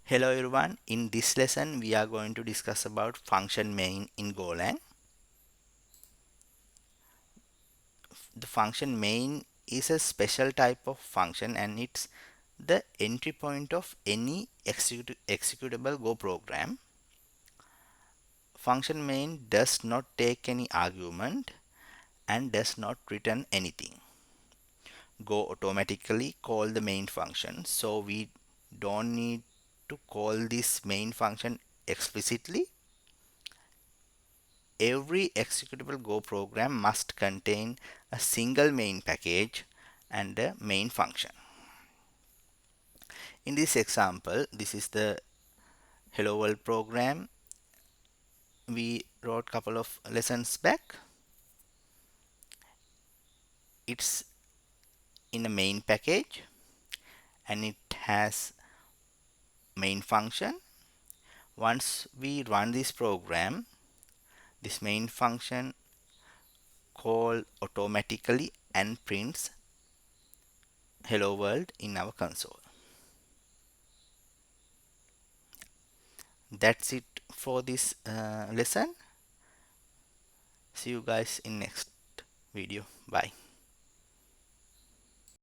Hello everyone, in this lesson we are going to discuss about function main in Golang. The function main is a special type of function and it's the entry point of any executable Go program. Function main does not take any argument and does not return anything. Go automatically call the main function, so we don't need to call this main function explicitly. Every executable Go program must contain a single main package and a main function. In this example, this is the Hello World program we wrote couple of lessons back. It's in a main package and it has main function. Once we run this program, this main function call automatically and prints hello world in our console. That's it for this lesson. See you guys in next video. Bye.